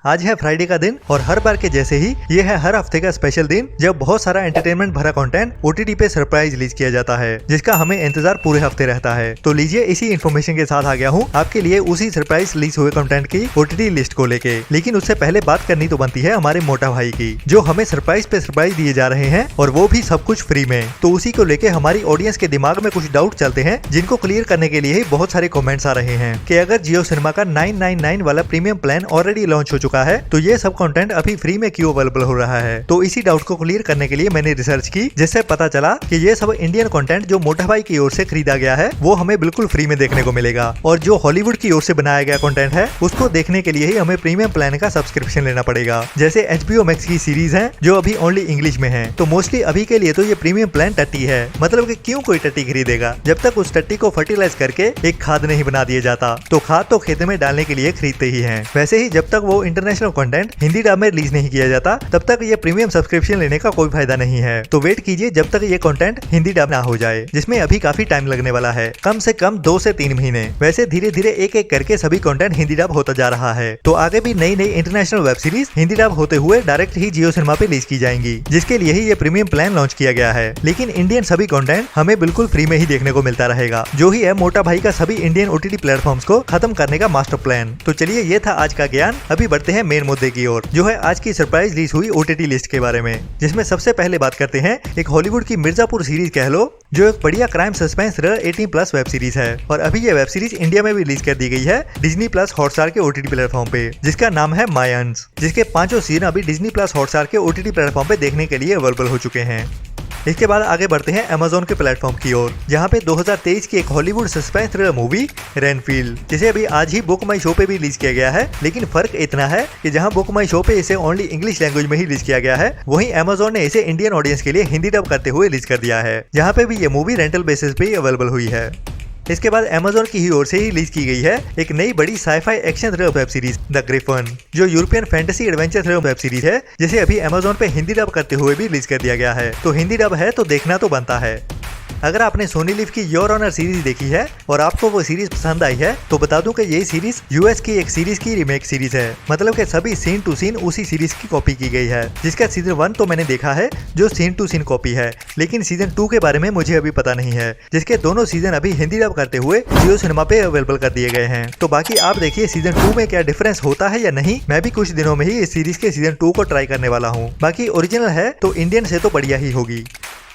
आज है फ्राइडे का दिन और हर बार के जैसे ही ये है हर हफ्ते का स्पेशल दिन जब बहुत सारा एंटरटेनमेंट भरा कंटेंट ओटीटी पे सरप्राइज रिलीज किया जाता है, जिसका हमें इंतजार पूरे हफ्ते रहता है। तो लीजिए इसी इन्फॉर्मेशन के साथ आ गया हूँ आपके लिए उसी सरप्राइज रिलीज हुए कंटेंट की ओटीटी लिस्ट को लेके। लेकिन उससे पहले बात करनी तो बनती है हमारे मोटा भाई की, जो हमें सरप्राइज पे सरप्राइज दिए जा रहे हैं और वो भी सब कुछ फ्री में। तो उसी को लेके हमारी ऑडियंस के दिमाग में कुछ डाउट चलते हैं, जिनको क्लियर करने के लिए ही बहुत सारे कमेंट्स आ रहे हैं कि अगर जियो सिनेमा का 999 वाला प्रीमियम प्लान ऑलरेडी लॉन्च हो चुका है तो ये सब कंटेंट अभी फ्री में क्यों अवेलेबल हो रहा है। तो इसी डाउट को क्लियर करने के लिए मैंने रिसर्च की, जिससे पता चला कि ये सब इंडियन कंटेंट जो मोटा भाई की ओर से खरीदा गया है वो हमें बिल्कुल फ्री में देखने को मिलेगा, और जो हॉलीवुड की ओर से बनाया गया कंटेंट है उसको देखने के लिए ही हमें प्रीमियम प्लान का सब्सक्रिप्शन लेना पड़ेगा। जैसे HBO Max की सीरीज है जो अभी ओनली इंग्लिश में है, तो मोस्टली अभी के लिए तो ये प्रीमियम प्लान टट्टी है। मतलब कि क्यों कोई टट्टी खरीदेगा जब तक उस टट्टी को फर्टिलाइज करके एक खाद नहीं बना दिया जाता। तो खाद तो खेत में डालने के लिए खरीदते ही हैं। वैसे ही जब तक वो इंटरनेशनल कंटेंट हिंदी डब में रिलीज नहीं किया जाता तब तक ये प्रीमियम सब्सक्रिप्शन लेने का कोई फायदा नहीं है। तो वेट कीजिए जब तक ये कंटेंट हिंदी डब ना हो जाए, जिसमें अभी काफी टाइम लगने वाला है, कम से कम 2 से 3 महीने। वैसे धीरे धीरे एक एक करके सभी कंटेंट हिंदी डब होता जा रहा है। तो आगे भी नई नई international web series Hindi dub होते हुए डायरेक्ट ही जियो सिनेमा पे रिलीज की जाएंगी, जिसके लिए ही ये प्रीमियम प्लान लॉन्च किया गया है। लेकिन इंडियन सभी कंटेंट हमें बिल्कुल फ्री में ही देखने को मिलता रहेगा, जो ही है मोटा भाई का सभी इंडियन ओटीटी प्लेटफॉर्म्स को खत्म करने का मास्टर प्लान। तो चलिए ये था आज का ज्ञान। अभी बढ़ते हैं मेन मुद्दे की ओर, जो है आज की सरप्राइज रिलीज हुई ओटीटी लिस्ट के बारे में, जिसमें सबसे पहले बात करते हैं एक हॉलीवुड की मिर्जापुर सीरीज कह लो, जो एक बढ़िया क्राइम सस्पेंस 18+ वेब सीरीज है। और अभी ये वेब सीरीज इंडिया में भी रिलीज कर दी गई है Disney+ हॉटस्टार के ओटीटी प्लेटफॉर्म पे, जिसका नाम है मायंस, जिसके 5 सीजन अभी Disney+ हॉटस्टार के ओटीटी प्लेटफॉर्म पे देखने के लिए अवेलेबल हो चुके हैं। इसके बाद आगे बढ़ते हैं Amazon के प्लेटफॉर्म की ओर, जहां पे 2023 की एक Hollywood suspense thriller movie Renfield, जिसे अभी आज ही बुक माई शो पे भी रिलीज किया गया है। लेकिन फर्क इतना है कि जहां बुक माई शो पे इसे ओनली इंग्लिश लैंग्वेज में ही रिलीज किया गया है, वहीं Amazon ने इसे इंडियन ऑडियंस के लिए हिंदी डब करते हुए रिलीज कर दिया है, जहाँ पे भी ये मूवी रेंटल बेसिस पे अवेलेबल हुई है। इसके बाद Amazon की ही ओर से ही रिलीज की गई है एक नई बड़ी sci-fi action thriller web series the Griffin, जो European fantasy adventure thriller web series है, जिसे अभी Amazon पे हिंदी डब करते हुए भी रिलीज कर दिया गया है। तो हिंदी डब है तो देखना तो बनता है। अगर आपने सोनी लिव की योर ऑनर सीरीज देखी है और आपको वो सीरीज पसंद आई है, तो बता दूं कि ये सीरीज यूएस की एक सीरीज की रीमेक सीरीज है। मतलब कि सभी सीन टू सीन उसी सीरीज की कॉपी की गई है, जिसका सीजन 1 तो मैंने देखा है जो सीन टू सीन कॉपी है, लेकिन सीजन 2 के बारे में मुझे अभी पता नहीं है, जिसके दोनों सीजन अभी हिंदी डब करते हुए जियो सिनेमा पे अवेलेबल कर दिए गए हैं। तो बाकी आप देखिए सीजन 2 में क्या डिफरेंस होता है या नहीं। मैं भी कुछ दिनों में ही इस सीरीज के सीजन 2 को ट्राई करने वाला हूँ। बाकी ओरिजिनल है तो इंडियन से तो बढ़िया ही होगी।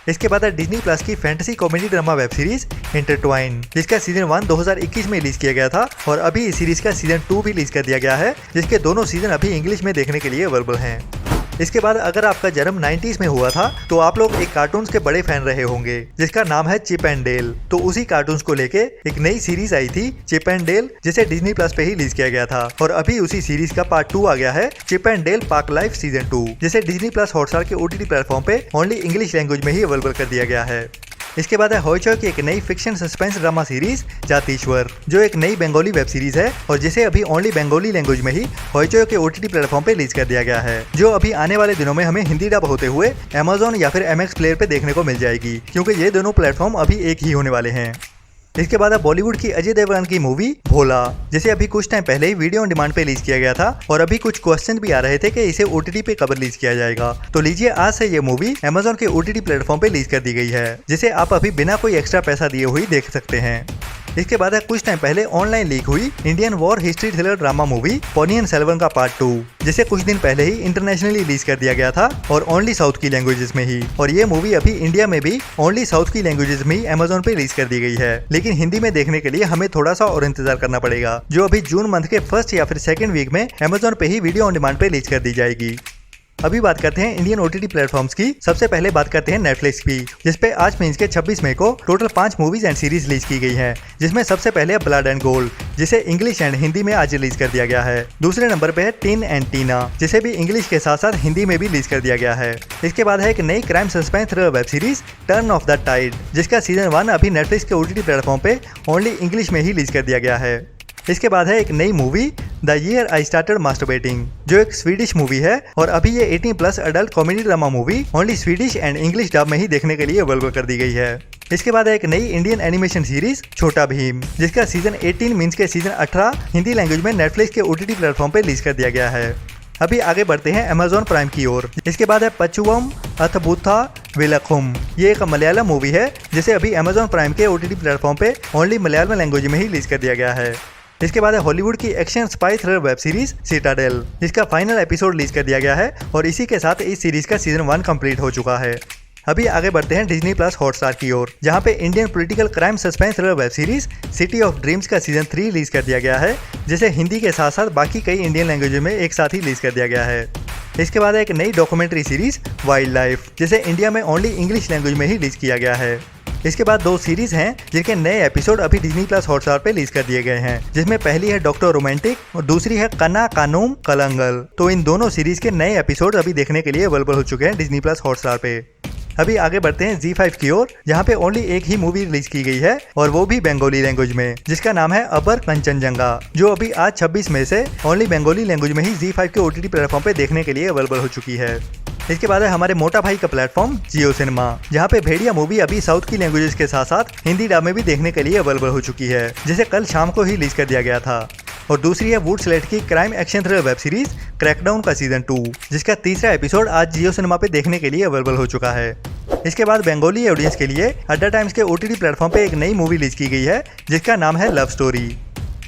इसके बाद है Disney+ की fantasy comedy drama web series Intertwine, जिसका सीजन 1 2021 में रिलीज किया गया था और अभी इस सीरीज का सीजन 2 भी रिलीज कर दिया गया है, जिसके दोनों सीजन अभी इंग्लिश में देखने के लिए अवेलेबल हैं। इसके बाद अगर आपका जन्म 90s में हुआ था तो आप लोग एक कार्टून्स के बड़े फैन रहे होंगे, जिसका नाम है चिप एंड डेल। तो उसी कार्टून्स को लेके एक नई सीरीज आई थी चिप एंड डेल, जिसे Disney+ पे ही रिलीज किया गया था, और अभी उसी सीरीज का पार्ट 2 आ गया है, Chip and Dale Park Life season 2, जिसे Disney+ हॉटस्टार के ओटीटी प्लेटफॉर्म पे ओनली इंग्लिश लैंग्वेज में ही अवेलेबल कर दिया गया है। इसके बाद है हॉइचॉय की एक नई फिक्शन सस्पेंस ड्रामा सीरीज जातीश्वर, जो एक नई बंगाली वेब सीरीज है और जिसे अभी ओनली बंगाली लैंग्वेज में ही हॉइचॉय के ओटीटी प्लेटफॉर्म पे रिलीज कर दिया गया है, जो अभी आने वाले दिनों में हमें हिंदी डब होते हुए Amazon या फिर MX प्लेयर पे देखने को मिल जाएगी, क्योंकि ये दोनों प्लेटफॉर्म अभी एक ही होने वाले हैं। इसके बाद है बॉलीवुड की अजय देवगन की मूवी भोला, जिसे अभी कुछ टाइम पहले ही वीडियो ऑन डिमांड पे रिलीज किया गया था, और अभी कुछ क्वेश्चन भी आ रहे थे कि इसे ओटीटी पे कब रिलीज किया जाएगा। तो लीजिए आज से ये मूवी Amazon के ओटीटी प्लेटफॉर्म पे रिलीज कर दी गई है, जिसे आप अभी बिना कोई एक्स्ट्रा पैसा दिए हुए देख सकते हैं। इसके बाद है कुछ टाइम पहले ऑनलाइन लीक हुई Indian war history thriller drama movie Ponniyin Selvan का पार्ट 2, जिसे कुछ दिन पहले ही इंटरनेशनली रिलीज कर दिया गया था और ओनली साउथ की लैंग्वेजेस में ही। और ये मूवी अभी इंडिया में भी ओनली साउथ की लैंग्वेजेस में ही Amazon पे रिलीज कर दी गई है, लेकिन हिंदी में देखने के लिए हमें थोड़ा सा और इंतजार करना पड़ेगा, जो अभी जून मंथ के फर्स्ट या फिर सेकंड वीक में Amazon पे ही वीडियो ऑन डिमांड पे रिलीज कर दी जाएगी। अभी बात करते हैं इंडियन ओटीटी प्लेटफॉर्म्स की। सबसे पहले बात करते हैं नेटफ्लिक्स की, जिसपे आज मींस के 26 मई को total 5 movies and series release की गई हैं, जिसमें सबसे पहले है ब्लड एंड गोल्ड, जिसे इंग्लिश एंड हिंदी में आज रिलीज कर दिया गया है। दूसरे नंबर पे है टिन एंड टीना, जिसे भी इंग्लिश के साथ साथ हिंदी में भी रिलीज कर दिया गया है। इसके बाद है एक नई crime suspense thriller web series Turn of the Tide, जिसका सीजन 1 अभी नेटफ्लिक्स के ओटीटी प्लेटफॉर्म पे ओनली इंग्लिश में ही रिलीज कर दिया गया है। इसके बाद है एक नई movie the year I started masturbating, जो एक स्वीडिश मूवी है और अभी ये 18+ adult comedy drama movie only Swedish and English dub में ही देखने के लिए अवेलेबल कर दी गई है। इसके बाद है एक नई इंडियन एनिमेशन सीरीज छोटा भीम, जिसका सीजन 18 मींस के सीजन 18 हिंदी लैंग्वेज में नेटफ्लिक्स के ओटीटी प्लेटफॉर्म पे रिलीज कर दिया गया है। अभी आगे बढ़ते हैं अमेजोन प्राइम की ओर। इसके बाद है पचुवम अथबुथा विलखुम। ये एक मलयालम मूवी है जिसे अभी अमेजोन प्राइम के OTT प्लेटफॉर्म पे ओनली मलयालम लैंग्वेज में ही रिलीज कर दिया गया है। इसके बाद है हॉलीवुड की action spy thriller web series Citadel, जिसका फाइनल एपिसोड रिलीज कर दिया गया है और इसी के साथ इस सीरीज का सीजन 1 कंप्लीट हो चुका है। अभी आगे बढ़ते हैं डिज्नी प्लस हॉटस्टार की ओर, जहां पे Indian political crime suspense thriller web series city of dreams का सीजन 3 रिलीज कर दिया गया है, जिसे हिंदी के साथ साथ बाकी कई इंडियन लैंग्वेज में एक साथ ही रिलीज कर दिया गया है। इसके बाद एक नई डॉक्यूमेंट्री सीरीज वाइल्ड लाइफ, जिसे इंडिया में ओनली इंग्लिश लैंग्वेज में ही रिलीज किया गया है। इसके बाद 2 सीरीज हैं जिनके नए एपिसोड अभी डिज्नी प्लस हॉटस्टार पे रिलीज कर दिए गए हैं, जिसमें पहली है डॉक्टर रोमांटिक और दूसरी है कना कानूम कलंगल। तो इन दोनों सीरीज के नए एपिसोड अभी देखने के लिए अवेलेबल हो चुके हैं डिज्नी प्लस हॉटस्टार पे। अभी आगे बढ़ते हैं Z5 की ओर, जहाँ पे ओनली एक ही मूवी रिलीज की गई है और वो भी बंगाली लैंग्वेज में, जिसका नाम है अबर कंचनजंगा, जो अभी आज 26 मई से ओनली बंगाली लैंग्वेज में ही Z5 के OTT प्लेटफॉर्म पे देखने के लिए अवेलेबल हो चुकी है। इसके बाद है हमारे मोटा भाई का प्लेटफॉर्म जियो सिनेमा, जहाँ पे भेड़िया मूवी अभी साउथ की लैंग्वेजेस के साथ साथ हिंदी डब में भी देखने के लिए अवेलेबल हो चुकी है, जिसे कल शाम को ही रिलीज कर दिया गया था। और दूसरी है वुड स्लेट की crime action thriller web series crackdown का सीजन 2, जिसका तीसरा एपिसोड आज जियो सिनेमा पे देखने के लिए अवेलेबल हो चुका है। इसके बाद बंगाली ऑडियंस के लिए अड्डा टाइम्स के OTT प्लेटफॉर्म पे एक नई मूवी रिलीज की गई है, जिसका नाम है लव स्टोरी।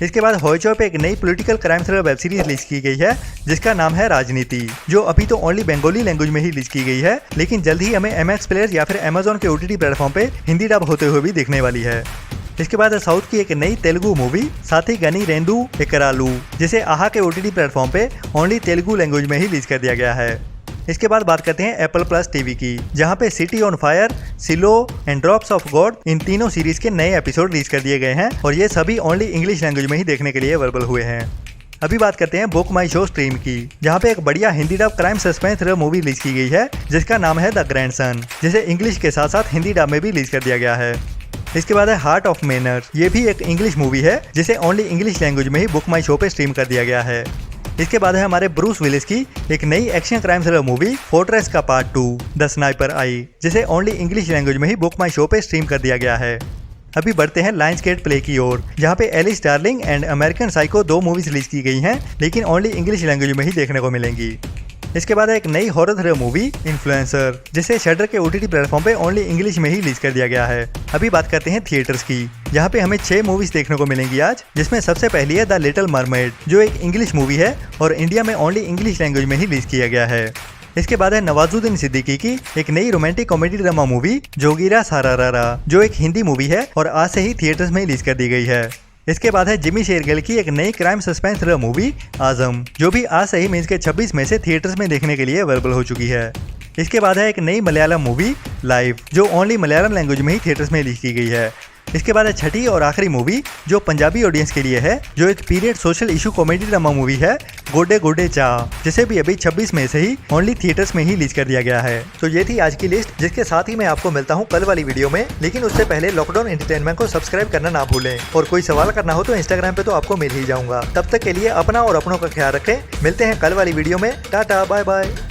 इसके बाद हॉइचॉय पे एक नई political crime thriller web series release की गई है, जिसका नाम है राजनीति, जो अभी तो ओनली बंगाली लैंग्वेज में ही रिलीज की गई है, लेकिन जल्द ही हमें MX प्लेयर या फिर अमेजोन के OTT प्लेटफॉर्म पे हिंदी डब होते हुए भी देखने वाली है। इसके बाद है साउथ की एक नई तेलुगु मूवी साथी गनी रेंदु एकरालू, जिसे आहा के OTT प्लेटफॉर्म पे ओनली तेलुगु लैंग्वेज में ही रिलीज कर दिया गया है। इसके बाद बात करते हैं एप्पल प्लस टीवी की, जहां पे City on Fire, Silo and Drops of God इन तीनों सीरीज के नए एपिसोड रिलीज कर दिए गए हैं और ये सभी ओनली इंग्लिश लैंग्वेज में ही देखने के लिए अवेलेबल हुए हैं। अभी बात करते हैं बुक माई शो स्ट्रीम की, जहां पे एक बढ़िया Hindi dub crime suspense thriller movie release की गई है, जिसका नाम है द ग्रैंडसन, जिसे इंग्लिश के साथ साथ हिंदी डब में भी रिलीज कर दिया गया है। इसके बाद है हार्ट ऑफ मैनर, ये भी एक इंग्लिश मूवी है, जिसे ओनली इंग्लिश लैंग्वेज में ही बुक माई शो पे स्ट्रीम कर दिया गया है। इसके बाद है हमारे ब्रूस विलिस की एक नई action crime thriller movie fortress का पार्ट 2 द स्नाइपर आई, जिसे ओनली इंग्लिश लैंग्वेज में ही बुक माई शो पे स्ट्रीम कर दिया गया है। अभी बढ़ते हैं लायंसगेट प्ले की ओर, जहाँ पे Alice Darling and American Psycho 2 movies release की गई हैं, लेकिन ओनली इंग्लिश लैंग्वेज में ही देखने को मिलेंगी। इसके बाद एक नई हॉरर थ्रिलर मूवी इन्फ्लुएंसर, जिसे शटर के OTT प्लेटफॉर्म पे ओनली इंग्लिश में ही रिलीज कर दिया गया है। अभी बात करते हैं थिएटर्स की, जहाँ पे हमें 6 मूवीज देखने को मिलेंगी आज, जिसमें सबसे पहली है द लिटिल मरमेड, जो एक इंग्लिश मूवी है और इंडिया में ओनली इंग्लिश लैंग्वेज में ही रिलीज किया गया है। इसके बाद है नवाजुद्दीन सिद्दीकी की एक नई romantic comedy drama movie Jogira Sarara, जो एक हिंदी मूवी है और आज से ही थिएटर्स में रिलीज कर दी गई है। इसके बाद है जिमी शेरगिल की एक नई क्राइम सस्पेंस थ्रिलर मूवी आजम, जो भी आज से ही मींस के 26 मई से थिएटर्स में देखने के लिए अवेलेबल हो चुकी है। इसके बाद है एक नई मलयालम मूवी लाइव, जो ओनली मलयालम लैंग्वेज में ही थिएटर्स में रिलीज की गई है। इसके बाद है छठी और आखिरी मूवी, जो पंजाबी ऑडियंस के लिए है, जो एक period social issue comedy drama movie है गोडे गोडे चा, जिसे भी अभी 26 मई से ही ओनली थिएटर्स में ही रिलीज कर दिया गया है। तो ये थी आज की लिस्ट, जिसके साथ ही मैं आपको मिलता हूँ कल वाली वीडियो में, लेकिन उससे पहले लॉकडाउन एंटरटेनमेंट को सब्सक्राइब करना ना भूलें और कोई सवाल करना हो तो इंस्टाग्राम पे तो आपको मिल ही जाऊंगा। तब तक के लिए अपना और अपनों का ख्याल रखें। मिलते हैं कल वाली वीडियो में। Ta-ta bye bye.